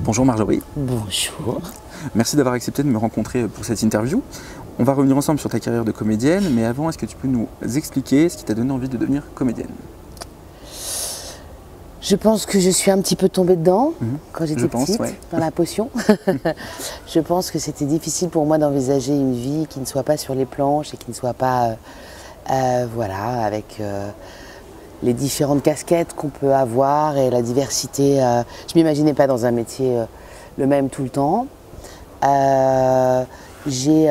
Bonjour Marjorie. Bonjour. Merci d'avoir accepté de me rencontrer pour cette interview. On va revenir ensemble sur ta carrière de comédienne, mais avant, est-ce que tu peux nous expliquer ce qui t'a donné envie de devenir comédienne? Je pense que je suis un petit peu tombée dedans quand j'étais petite, ouais. dans la potion. Je pense que c'était difficile pour moi d'envisager une vie qui ne soit pas sur les planches et qui ne soit pas, voilà, avec les différentes casquettes qu'on peut avoir et la diversité. Je ne m'imaginais pas dans un métier le même tout le temps. J'ai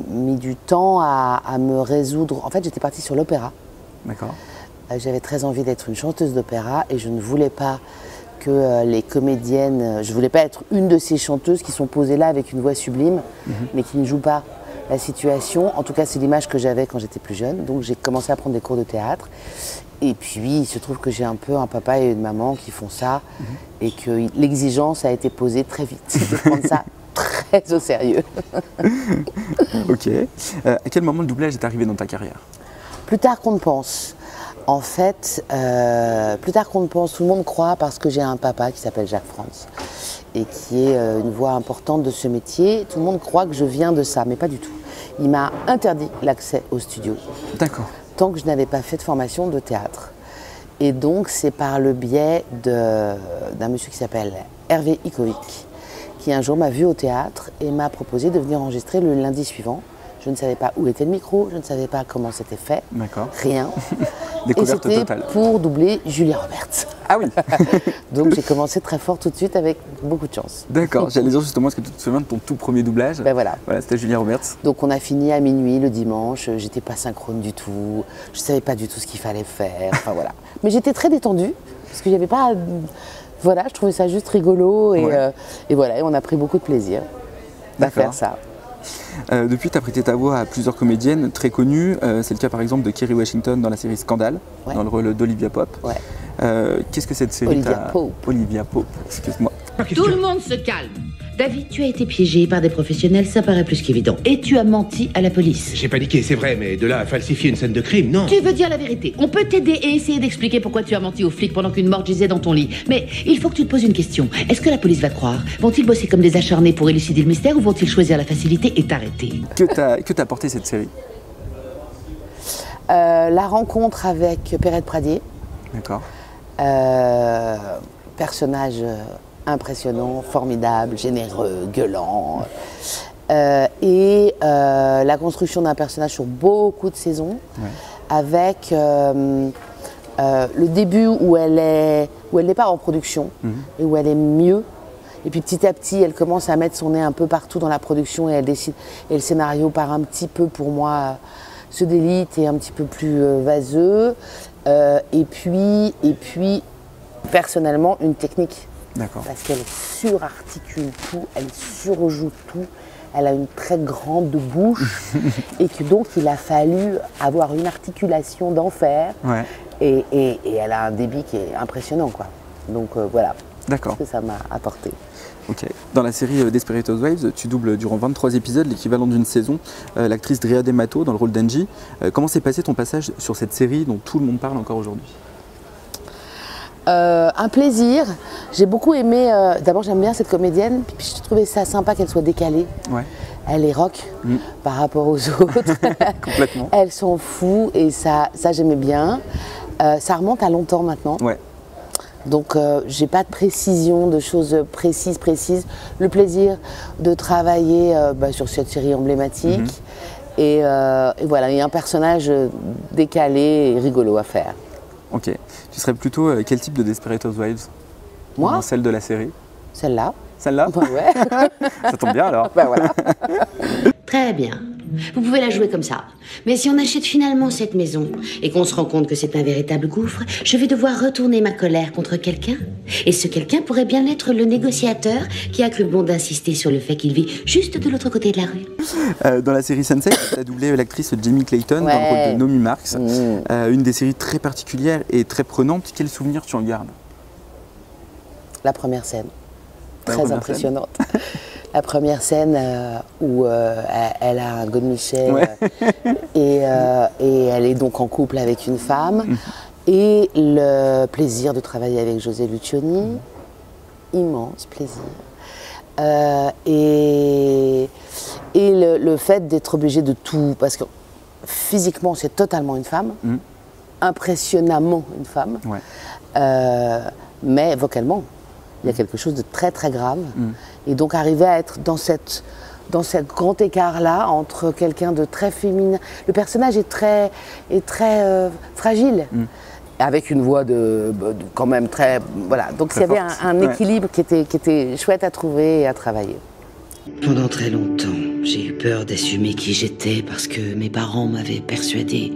mis du temps à me résoudre. En fait, j'étais partie sur l'opéra. D'accord. J'avais très envie d'être une chanteuse d'opéra et je ne voulais pas que les comédiennes... Je ne voulais pas être une de ces chanteuses qui sont posées là avec une voix sublime, mais qui ne jouent pas la situation. En tout cas, c'est l'image que j'avais quand j'étais plus jeune. Donc j'ai commencé à prendre des cours de théâtre. Et puis, il se trouve que j'ai un peu un papa et une maman qui font ça et que l'exigence a été posée très vite de prendre ça très au sérieux. Ok. À quel moment le doublage est arrivé dans ta carrière? Plus tard qu'on ne pense. En fait, plus tard qu'on ne pense, tout le monde croit parce que j'ai un papa qui s'appelle Jacques France et qui est une voix importante de ce métier. Tout le monde croit que je viens de ça, mais pas du tout. Il m'a interdit l'accès au studio. D'accord. Tant que je n'avais pas fait de formation de théâtre. Et donc, c'est par le biais d'un monsieur qui s'appelle Hervé Ikovic, qui un jour m'a vu au théâtre et m'a proposé de venir enregistrer le lundi suivant. Je ne savais pas où était le micro, je ne savais pas comment c'était fait, rien. Découverte et c'était totale. Pour doubler Julia Roberts. Ah oui. Donc j'ai commencé très fort tout de suite avec beaucoup de chance. D'accord, j'allais dire justement, est-ce que tu te souviens de ton tout premier doublage? Ben voilà. Voilà, c'était Julia Roberts. Donc on a fini à minuit le dimanche, j'étais pas synchrone du tout, je savais pas du tout ce qu'il fallait faire, enfin voilà. Mais j'étais très détendue, parce qu'il n'y avait pas... Voilà, je trouvais ça juste rigolo et voilà, et on a pris beaucoup de plaisir à faire ça. Depuis, tu as prêté ta voix à plusieurs comédiennes très connues. C'est le cas par exemple de Kerry Washington dans la série Scandale, dans le rôle d'Olivia Pope. Qu'est-ce que cette série Olivia Pope, excuse-moi. Tout le monde se calme. David, tu as été piégé par des professionnels, ça paraît plus qu'évident. Et tu as menti à la police. J'ai paniqué, c'est vrai, mais de là à falsifier une scène de crime, non. Tu veux dire la vérité. On peut t'aider et essayer d'expliquer pourquoi tu as menti aux flics pendant qu'une morte gisait dans ton lit. Mais il faut que tu te poses une question. Est-ce que la police va te croire? Vont-ils bosser comme des acharnés pour élucider le mystère ou vont-ils choisir la facilité et t'arrêter? Que t'a apporté cette série? La rencontre avec Perrette Pradier. D'accord. Personnage impressionnant, formidable, généreux, gueulant. Et la construction d'un personnage sur beaucoup de saisons, avec le début où elle n'est pas en production et où elle est mieux. Et puis petit à petit, elle commence à mettre son nez un peu partout dans la production et elle décide. Et le scénario part un petit peu, pour moi, se délite et un petit peu plus vaseux. Et puis, personnellement, une technique. Parce qu'elle surarticule tout, elle surjoue tout, elle a une très grande bouche et que donc il a fallu avoir une articulation d'enfer et elle a un débit qui est impressionnant, quoi. Donc voilà, c'est ce que ça m'a apporté. Ok. Dans la série Desperate Housewives, tu doubles durant 23 épisodes, l'équivalent d'une saison, l'actrice Drea D'Amato dans le rôle d'Angie. Comment s'est passé ton passage sur cette série dont tout le monde parle encore aujourd'hui? Un plaisir. J'ai beaucoup aimé. D'abord, j'aime bien cette comédienne. Puis je trouvais ça sympa qu'elle soit décalée. Elle est rock par rapport aux autres. Complètement. Elle s'en fout et ça j'aimais bien. Ça remonte à longtemps maintenant. Donc, j'ai pas de précision, de choses précises. Le plaisir de travailler sur cette série emblématique. Et voilà, il y a un personnage décalé et rigolo à faire. Ok. Tu serais plutôt quel type de Desperate Housewives? Moi? Celle de la série? Celle-là. Celle-là? Ouais. Ça tombe bien alors. Voilà. Très bien. Vous pouvez la jouer comme ça. Mais si on achète finalement cette maison et qu'on se rend compte que c'est un véritable gouffre, je vais devoir retourner ma colère contre quelqu'un. Et ce quelqu'un pourrait bien être le négociateur qui a cru bon d'insister sur le fait qu'il vit juste de l'autre côté de la rue. Dans la série Sunset, tu as doublé l'actrice Jamie Clayton dans le rôle de Naomi Marks. Une des séries très particulières et très prenantes. Quel souvenir tu en gardes? La première scène. Très impressionnante. La première scène où elle a un godemichet et elle est donc en couple avec une femme. Et le plaisir de travailler avec José Lucioni, immense plaisir. Et le fait d'être obligé de tout, parce que physiquement c'est totalement une femme, impressionnamment une femme, mais vocalement il y a quelque chose de très très grave. Et donc arriver à être dans cette grand écart-là entre quelqu'un de très féminin, le personnage est très fragile. Avec une voix quand même très... Voilà, donc il y avait un équilibre qui était chouette à trouver et à travailler. Pendant très longtemps, j'ai eu peur d'assumer qui j'étais parce que mes parents m'avaient persuadé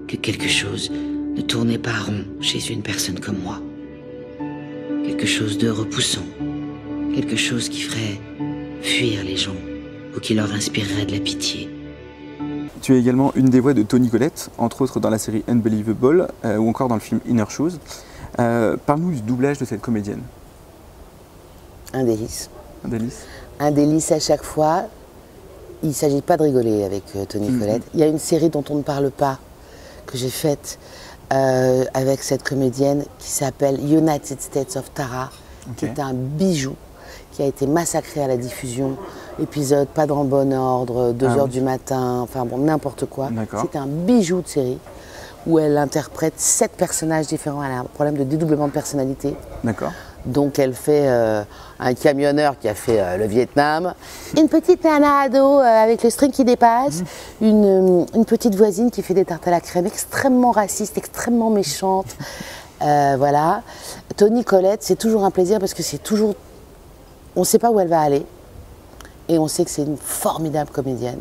que quelque chose ne tournait pas rond chez une personne comme moi. Quelque chose de repoussant, quelque chose qui ferait fuir les gens ou qui leur inspirerait de la pitié. Tu es également une des voix de Toni Collette, entre autres dans la série Unbelievable ou encore dans le film Inner Shoes. Parle-nous du doublage de cette comédienne. Un délice. Un délice. Un délice à chaque fois. Il ne s'agit pas de rigoler avec Toni Collette. Il y a une série dont on ne parle pas, que j'ai faite avec cette comédienne qui s'appelle United States of Tara, qui est un bijou, qui a été massacré à la diffusion. Épisode pas dans le bon ordre, 2h du matin, enfin bon, n'importe quoi. C'est un bijou de série où elle interprète 7 personnages différents. Elle a un problème de dédoublement de personnalité. D'accord. Donc elle fait un camionneur qui a fait le Vietnam, une petite nana ado avec le string qui dépasse, une petite voisine qui fait des tartes à la crème extrêmement raciste, extrêmement méchante. Voilà. Toni Collette, c'est toujours un plaisir parce que c'est toujours... On ne sait pas où elle va aller. Et on sait que c'est une formidable comédienne.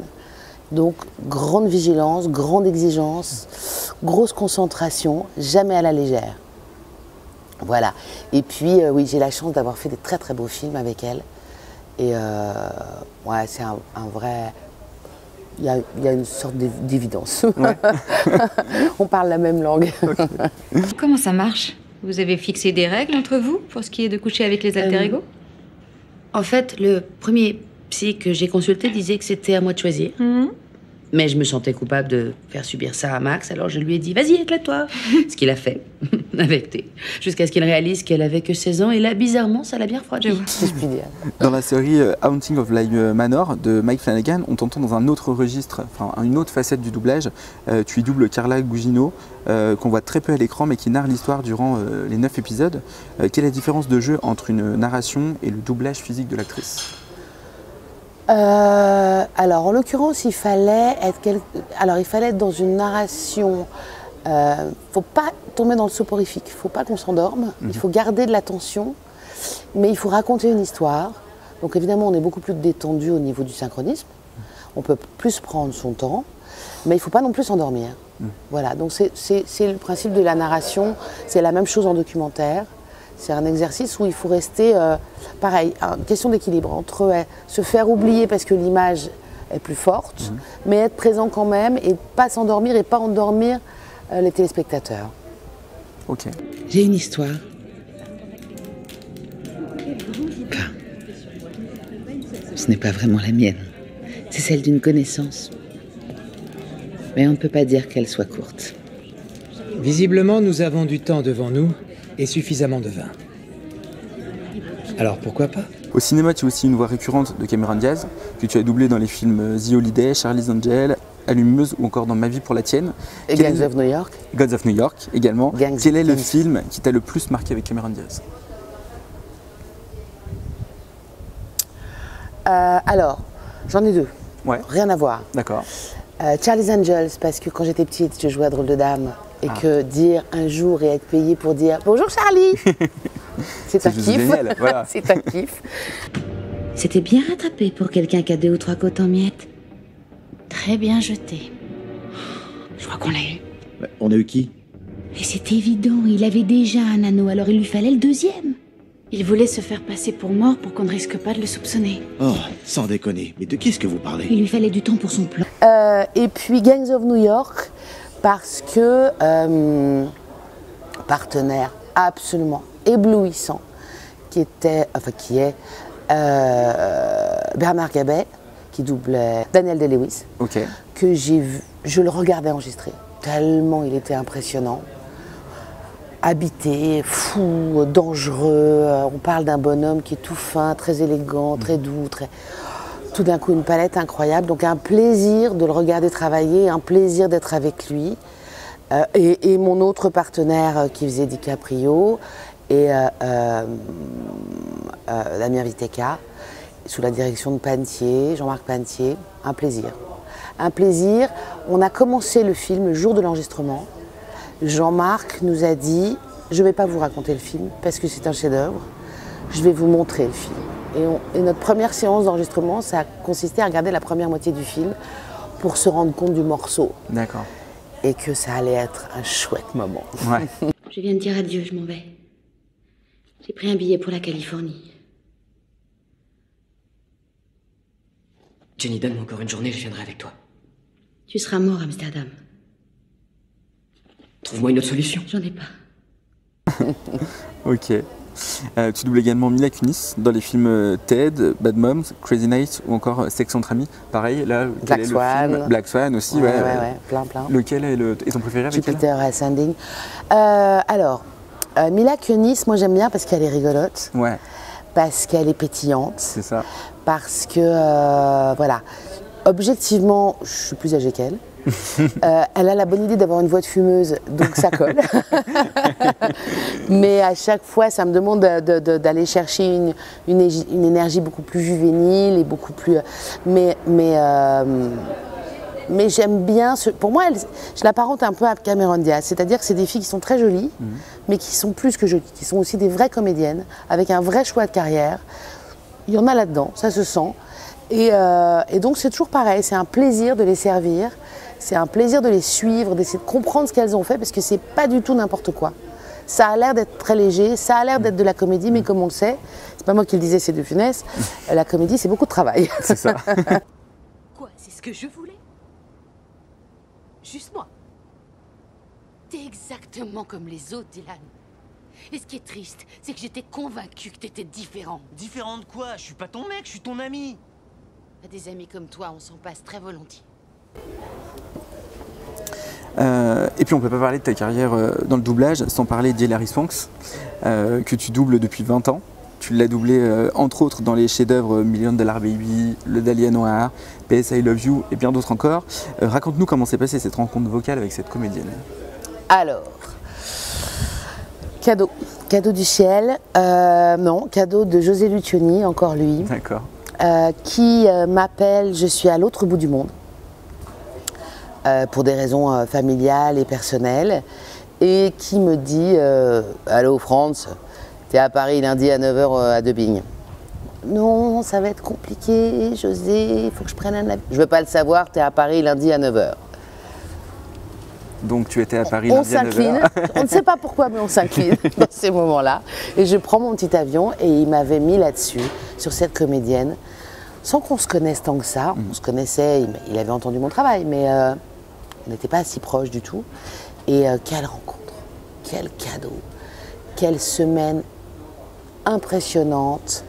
Donc, grande vigilance, grande exigence, grosse concentration, jamais à la légère. Voilà. Et puis, oui, j'ai la chance d'avoir fait des très très beaux films avec elle. Et ouais, c'est un vrai... Il y a une sorte d'évidence. Ouais. On parle la même langue. Okay. Comment ça marche? Vous avez fixé des règles entre vous pour ce qui est de coucher avec les alter-ego? En fait, le premier psy que j'ai consulté disait que c'était à moi de choisir. Mais je me sentais coupable de faire subir ça à Max, alors je lui ai dit « Vas-y, éclate-toi !» Ce qu'il a fait, avec thé. Jusqu'à ce qu'il réalise qu'elle avait que 16 ans, et là, bizarrement, ça l'a bien refroidi. Dans la série Haunting of Bly Manor de Mike Flanagan, on t'entend dans un autre registre, enfin une autre facette du doublage. Tu y doubles Carla Gugino, qu'on voit très peu à l'écran, mais qui narre l'histoire durant les 9 épisodes. Quelle est la différence de jeu entre une narration et le doublage physique de l'actrice ? Alors, en l'occurrence, il fallait être dans une narration. Faut pas tomber dans le soporifique. Faut pas qu'on s'endorme. Il faut garder de l'attention, mais il faut raconter une histoire. Donc, évidemment, on est beaucoup plus détendu au niveau du synchronisme. On peut plus prendre son temps, mais il faut pas non plus s'endormir. Voilà. Donc, c'est le principe de la narration. C'est la même chose en documentaire. C'est un exercice où il faut rester, pareil, une question d'équilibre entre se faire oublier parce que l'image est plus forte, mais être présent quand même et pas s'endormir et pas endormir les téléspectateurs. Ok. J'ai une histoire. Enfin, ce n'est pas vraiment la mienne. C'est celle d'une connaissance. Mais on ne peut pas dire qu'elle soit courte. Visiblement, nous avons du temps devant nous. Et suffisamment de vin. Alors pourquoi pas? Au cinéma, tu es aussi une voix récurrente de Cameron Diaz, que tu as doublé dans les films The Holiday, Charlie's Angel, Allumeuse ou encore dans Ma vie pour la tienne. Et Gangs of New York. Gangs of New York également. Quel est le film qui t'a le plus marqué avec Cameron Diaz? Alors, j'en ai 2. Ouais. Rien à voir. D'accord. Charlie's Angels, parce que quand j'étais petite, je jouais à Drôle de Dame. Et que dire un jour et être payé pour dire « Bonjour Charlie !» C'est un kiff. Génial, voilà. C'est un kiff. C'était bien rattrapé pour quelqu'un qui a 2 ou 3 côtes en miettes. Très bien jeté. Je crois qu'on l'a eu. On a eu qui? Et c'est évident, il avait déjà un anneau, alors il lui fallait le 2e. Il voulait se faire passer pour mort pour qu'on ne risque pas de le soupçonner. Oh, sans déconner. Mais de qui est-ce que vous parlez? Il lui fallait du temps pour son plan. Et puis Gangs of New York, parce que partenaire absolument éblouissant, qui est Bernard Gabet, qui doublait Daniel Day-Lewis, que j'ai vu, je le regardais enregistrer, tellement il était impressionnant. habité, fou, dangereux. On parle d'un bonhomme qui est tout fin, très élégant, très doux, tout d'un coup une palette incroyable. Donc un plaisir de le regarder travailler, un plaisir d'être avec lui. Et mon autre partenaire qui faisait DiCaprio et Damien Viteka, sous la direction de Pantier, Jean-Marc Pantier. Un plaisir. Un plaisir. On a commencé le film le jour de l'enregistrement. Jean-Marc nous a dit « Je ne vais pas vous raconter le film parce que c'est un chef-d'œuvre, je vais vous montrer le film ». Et notre première séance d'enregistrement, ça a consisté à regarder la première moitié du film pour se rendre compte du morceau. D'accord. Et que ça allait être un chouette moment. Ouais. Je viens de dire adieu, je m'en vais. J'ai pris un billet pour la Californie. Jenny, donne-moi encore une journée, je viendrai avec toi. Tu seras mort à Amsterdam. Trouve-moi une autre solution. J'en ai pas. Ok. Tu doubles également Mila Kunis dans les films Ted, Bad Moms, Crazy Nights ou encore Sex entre amis. Pareil, là, Black Swan. Black Swan aussi, ouais, plein. Lequel est ton préféré avec elle? Jupiter Ascending. Alors, Mila Kunis, moi j'aime bien parce qu'elle est rigolote. Ouais. Parce qu'elle est pétillante. C'est ça. Parce que, voilà, objectivement, je suis plus âgée qu'elle. Elle a la bonne idée d'avoir une voix de fumeuse, donc ça colle. Mais à chaque fois, ça me demande d'aller chercher une énergie beaucoup plus juvénile et beaucoup plus. Mais j'aime bien. Pour moi, je l'apparente un peu à Cameron Diaz, c'est-à-dire que c'est des filles qui sont très jolies, mais qui sont plus que jolies, qui sont aussi des vraies comédiennes, avec un vrai choix de carrière. Il y en a là-dedans, ça se sent. Et donc c'est toujours pareil, c'est un plaisir de les servir. C'est un plaisir de les suivre, d'essayer de comprendre ce qu'elles ont fait, parce que c'est pas du tout n'importe quoi. Ça a l'air d'être très léger, ça a l'air d'être de la comédie, mais comme on le sait, c'est pas moi qui le disais, c'est de Funès, la comédie c'est beaucoup de travail. C'est ça. Quoi, c'est ce que je voulais? Juste moi. T'es exactement comme les autres, Dylan. Et ce qui est triste, c'est que j'étais convaincue que t'étais différent. Différent de quoi? Je suis pas ton mec, je suis ton ami. Des amis comme toi, on s'en passe très volontiers. Et puis on peut pas parler de ta carrière dans le doublage sans parler d'Hilary Swank, que tu doubles depuis 20 ans. Tu l'as doublé entre autres dans les chefs-d'œuvre Million Dollar Baby, Le Dahlia Noir, PS I Love You et bien d'autres encore. Raconte-nous comment s'est passée cette rencontre vocale avec cette comédienne. Alors, cadeau du ciel, non, cadeau de José Lucioni, encore lui. D'accord. Qui m'appelle, je suis à l'autre bout du monde. Pour des raisons familiales et personnelles, et qui me dit allô France, t'es à Paris lundi à 9h à Debigne. Non, ça va être compliqué, José, il faut que je prenne un avion. Je veux pas le savoir, t'es à Paris lundi à 9h. Donc tu étais à Paris lundi à 9h. On ne sait pas pourquoi, mais on s'incline dans ces moments-là. Et je prends mon petit avion, et il m'avait mis là-dessus, sur cette comédienne, sans qu'on se connaisse tant que ça. On se connaissait, il avait entendu mon travail, mais on n'était pas si proches du tout. Et quelle rencontre, quel cadeau, quelle semaine impressionnante,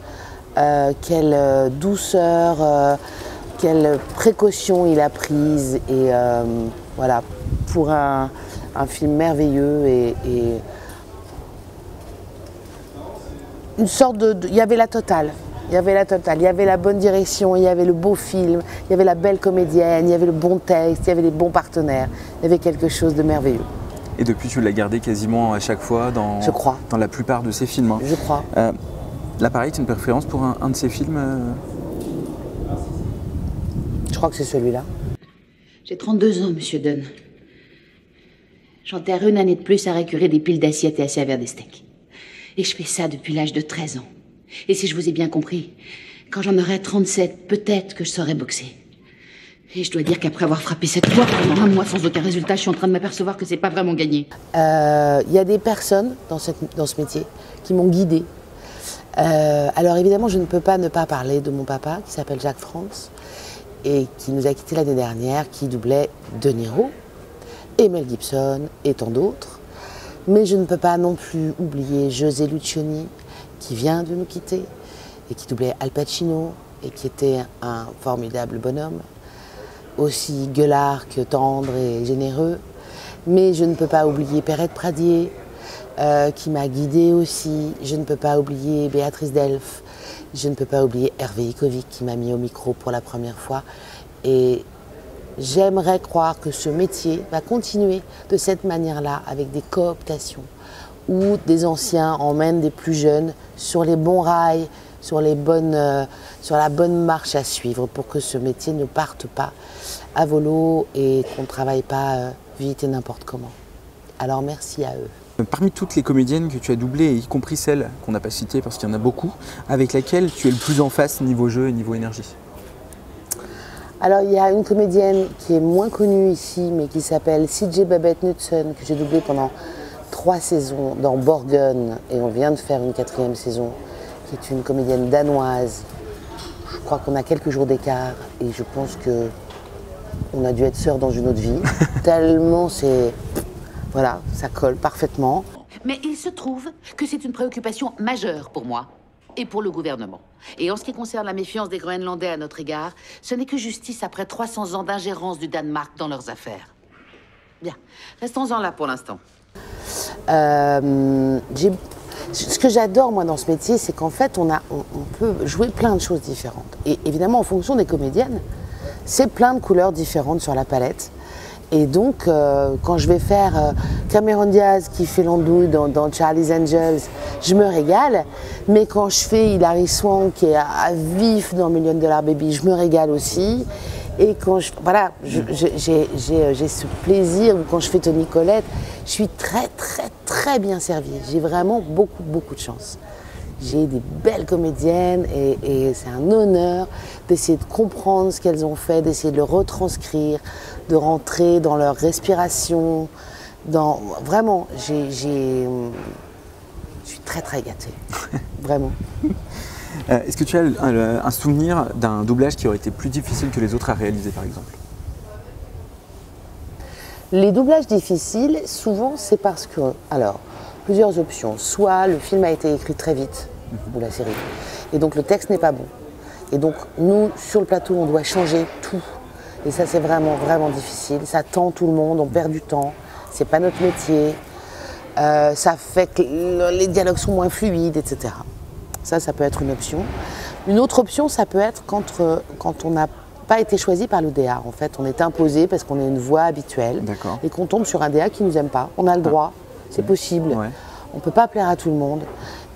quelle douceur, quelle précaution il a prise. Et voilà, pour un film merveilleux et une sorte de... Il y avait la totale. Il y avait la totale, il y avait la bonne direction, il y avait le beau film, il y avait la belle comédienne, il y avait le bon texte, il y avait les bons partenaires. Il y avait quelque chose de merveilleux. Et depuis, tu l'as gardé quasiment à chaque fois dans la plupart de ses films. Hein. Je crois. Là, pareil, tu as une préférence pour un de ses films Je crois que c'est celui-là. J'ai 32 ans, monsieur Dunn. J'enterre une année de plus à récurer des piles d'assiettes et à servir des steaks. Et je fais ça depuis l'âge de 13 ans. Et si je vous ai bien compris, quand j'en aurai 37, peut-être que je saurai boxer. Et je dois dire qu'après avoir frappé cette fois pendant un mois sans aucun résultat, je suis en train de m'apercevoir que c'est pas vraiment gagné. Il y a des personnes dans ce métier qui m'ont guidée. Alors évidemment, je ne peux pas ne pas parler de mon papa, qui s'appelle Jacques France, et qui nous a quittés l'année dernière, qui doublait De Niro, et Mel Gibson, et tant d'autres. Mais je ne peux pas non plus oublier José Lucioni, qui vient de nous quitter, et qui doublait Al Pacino, et qui était un formidable bonhomme, aussi gueulard que tendre et généreux. Mais je ne peux pas oublier Perrette Pradier, qui m'a guidée aussi. Je ne peux pas oublier Béatrice Delphes. Je ne peux pas oublier Hervé Ikovic qui m'a mis au micro pour la première fois. Et j'aimerais croire que ce métier va continuer de cette manière-là, avec des cooptations, où des anciens emmènent des plus jeunes sur les bons rails, sur la bonne marche à suivre, pour que ce métier ne parte pas à volo et qu'on ne travaille pas vite et n'importe comment. Alors merci à eux. Parmi toutes les comédiennes que tu as doublées, y compris celles qu'on n'a pas citées parce qu'il y en a beaucoup, avec laquelle tu es le plus en face niveau jeu et niveau énergie? Alors il y a une comédienne qui est moins connue ici, mais qui s'appelle CJ Babette Knudsen, que j'ai doublée pendant 3 saisons dans Borgen, et on vient de faire une 4e saison, qui est une comédienne danoise. Je crois qu'on a quelques jours d'écart, et je pense qu'on a dû être sœurs dans une autre vie, tellement c'est... Voilà, ça colle parfaitement. Mais il se trouve que c'est une préoccupation majeure pour moi et pour le gouvernement. Et en ce qui concerne la méfiance des Groenlandais à notre égard, ce n'est que justice après 300 ans d'ingérence du Danemark dans leurs affaires. Bien, restons-en là pour l'instant. Ce que j'adore moi dans ce métier, c'est qu'en fait on peut jouer plein de choses différentes. Et évidemment en fonction des comédiennes, c'est plein de couleurs différentes sur la palette. Et donc, quand je vais faire Cameron Diaz qui fait l'andouille dans Charlie's Angels, je me régale. Mais quand je fais Hilary Swank qui est à vif dans Million Dollar Baby, je me régale aussi. Et quand j'ai ce plaisir, ou quand je fais Toni Collette, je suis très bien servie. J'ai vraiment beaucoup de chance. J'ai des belles comédiennes et c'est un honneur d'essayer de comprendre ce qu'elles ont fait, d'essayer de le retranscrire, de rentrer dans leur respiration. Vraiment, je suis très gâtée, vraiment. Est-ce que tu as un souvenir d'un doublage qui aurait été plus difficile que les autres à réaliser, par exemple? Les doublages difficiles, souvent, c'est parce que... Alors, plusieurs options. Soit le film a été écrit très vite, ou la série, et donc le texte n'est pas bon. Et donc, nous, sur le plateau, on doit changer tout. Et ça, c'est vraiment difficile. Ça tend tout le monde, on perd du temps. C'est pas notre métier. Ça fait que les dialogues sont moins fluides, etc. Ça peut être une option. Une autre option, ça peut être quand on n'a pas été choisi par le DA. En fait, on est imposé parce qu'on est une voix habituelle. Et qu'on tombe sur un DA qui ne nous aime pas. On a le droit, c'est possible. Ouais. On ne peut pas plaire à tout le monde.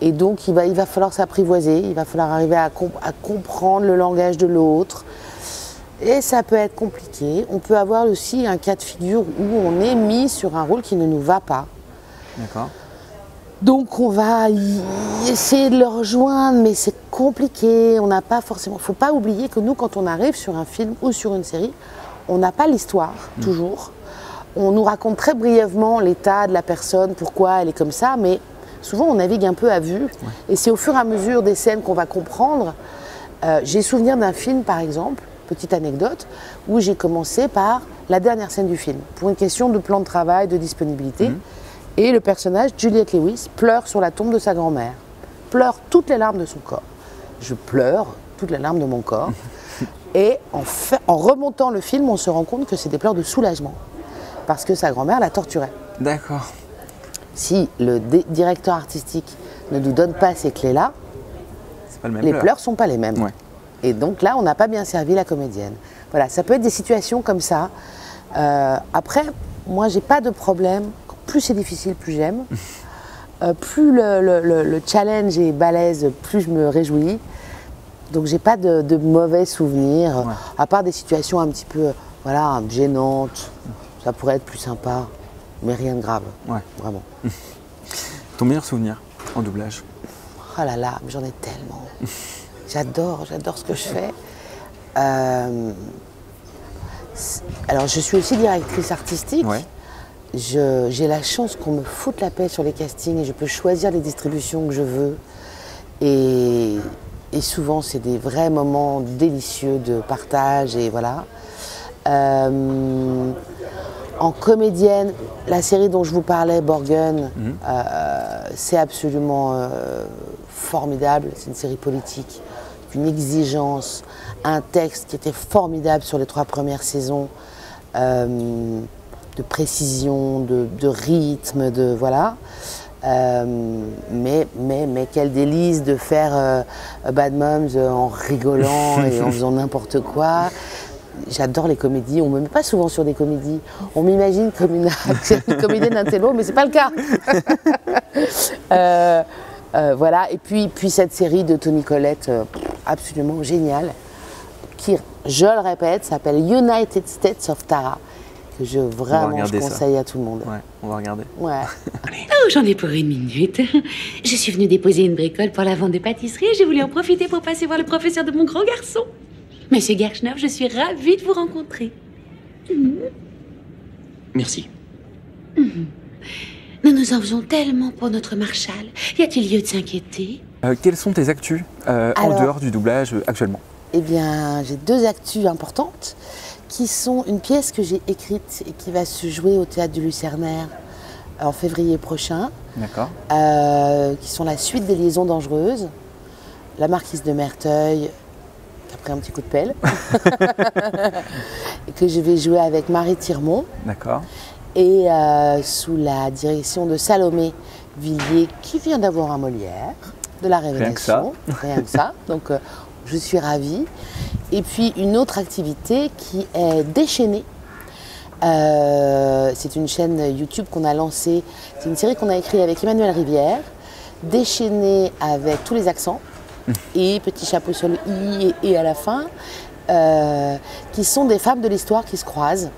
Et donc, il va falloir s'apprivoiser. Il va falloir arriver à comprendre le langage de l'autre. Et ça peut être compliqué. On peut avoir aussi un cas de figure où on est mis sur un rôle qui ne nous va pas. D'accord. Donc on va essayer de le rejoindre, mais c'est compliqué. On n'a pas forcément. Il ne faut pas oublier que nous, quand on arrive sur un film ou sur une série, on n'a pas l'histoire toujours. On nous raconte très brièvement l'état de la personne, pourquoi elle est comme ça, mais souvent on navigue un peu à vue. Ouais. Et c'est au fur et à mesure des scènes qu'on va comprendre. J'ai souvenir d'un film, par exemple, petite anecdote, où j'ai commencé par la dernière scène du film, pour une question de plan de travail, de disponibilité. Et le personnage, Juliette Lewis, pleure sur la tombe de sa grand-mère. Pleure toutes les larmes de son corps. Je pleure toutes les larmes de mon corps. Et en remontant le film, on se rend compte que c'est des pleurs de soulagement. Parce que sa grand-mère la torturait. D'accord. Si le directeur artistique ne nous donne pas ces clés-là, les pleurs ne sont pas les mêmes. Ouais. Et donc là, on n'a pas bien servi la comédienne. Voilà, ça peut être des situations comme ça. Après, moi, j'ai pas de problème. Plus c'est difficile, plus j'aime. Plus le challenge est balèze, plus je me réjouis. Donc j'ai pas de mauvais souvenirs, à part des situations un petit peu gênantes. Ça pourrait être plus sympa, mais rien de grave, vraiment. Ton meilleur souvenir en doublage? Oh là là, j'en ai tellement. J'adore ce que je fais. Alors je suis aussi directrice artistique. Ouais. J'ai la chance qu'on me foute la paix sur les castings et je peux choisir les distributions que je veux. Et souvent, c'est des vrais moments délicieux de partage et voilà. En comédienne, la série dont je vous parlais, Borgen, c'est absolument formidable. C'est une série politique, une exigence, un texte qui était formidable sur les 3 premières saisons. De précision, de rythme, voilà. Mais quel délice de faire Bad Moms en rigolant et en faisant n'importe quoi. J'adore les comédies, on ne me met pas souvent sur des comédies. On m'imagine comme une comédienne d'intello, mais ce n'est pas le cas. Voilà, et puis cette série de Toni Collette, absolument géniale, qui, je le répète, s'appelle United States of Tara, que je conseille à tout le monde. Ouais, on va regarder. Ouais. Oh, j'en ai pour une minute. Je suis venue déposer une bricole pour la vente de pâtisserie et j'ai voulu en profiter pour passer voir le professeur de mon grand garçon. Monsieur Gershner, je suis ravie de vous rencontrer. Merci. Nous nous en faisons tellement pour notre Marshall. Y a-t-il lieu de s'inquiéter? Quelles sont tes actus en dehors du doublage actuellement? Eh bien, j'ai 2 actus importantes qui sont une pièce que j'ai écrite et qui va se jouer au Théâtre du Lucernaire en février prochain. D'accord. Qui sont la suite des Liaisons dangereuses, La Marquise de Merteuil, après un petit coup de pelle, et que je vais jouer avec Marie Tirmont. D'accord. Et sous la direction de Salomé Villiers, qui vient d'avoir un Molière, de la Révélation. Rien que ça. Donc je suis ravie. Et puis une autre activité qui est Déchaînée. C'est une chaîne YouTube qu'on a lancée. C'est une série qu'on a écrite avec Emmanuel Rivière. Déchaînée avec tous les accents. Et petit chapeau sur le i et à la fin, qui sont des femmes de l'histoire qui se croisent.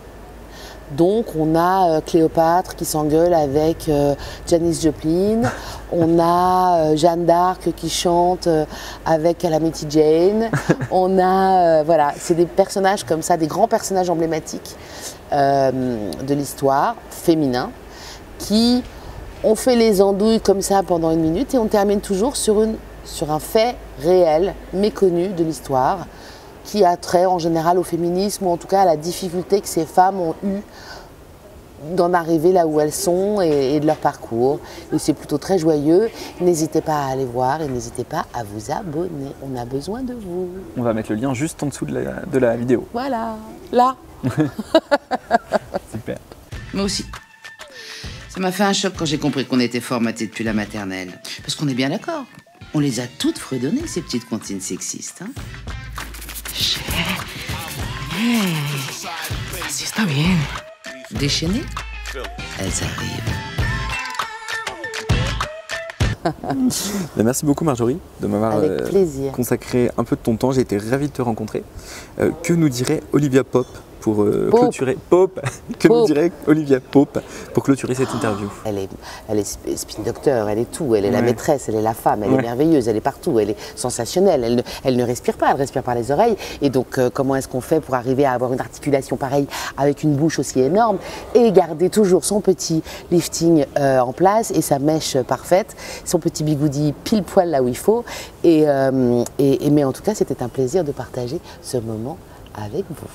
Donc on a Cléopâtre qui s'engueule avec Janis Joplin, on a Jeanne d'Arc qui chante avec Calamity Jane, on a, voilà, c'est des personnages comme ça, des grands personnages emblématiques de l'histoire, féminins, qui ont fait les andouilles comme ça pendant 1 minute et on termine toujours sur un fait réel, méconnu de l'histoire, qui a trait en général au féminisme ou en tout cas à la difficulté que ces femmes ont eue d'en arriver là où elles sont et de leur parcours. Et c'est plutôt très joyeux. N'hésitez pas à aller voir et n'hésitez pas à vous abonner. On a besoin de vous. On va mettre le lien juste en dessous de la vidéo. Voilà, là. Super. Moi aussi. Ça m'a fait un choc quand j'ai compris qu'on était formatés depuis la maternelle. Parce qu'on est bien d'accord. On les a toutes fredonnées, ces petites comptines sexistes. Hein. Así está bien. Déchaînées, elles arrivent. Merci beaucoup Marjorie de m'avoir consacré un peu de ton temps. J'ai été ravi de te rencontrer. Que nous dirait Olivia Pope pour clôturer nous dirait Olivia Pope pour clôturer cette interview? Elle est spin doctor, elle est tout, elle est la maîtresse, elle est la femme, elle est merveilleuse, elle est partout, elle est sensationnelle, elle ne respire pas, elle respire par les oreilles. Et donc comment est-ce qu'on fait pour arriver à avoir une articulation pareille avec une bouche aussi énorme et garder toujours son petit lifting en place et sa mèche parfaite, son petit bigoudi pile poil là où il faut. Mais en tout cas, c'était un plaisir de partager ce moment avec vous.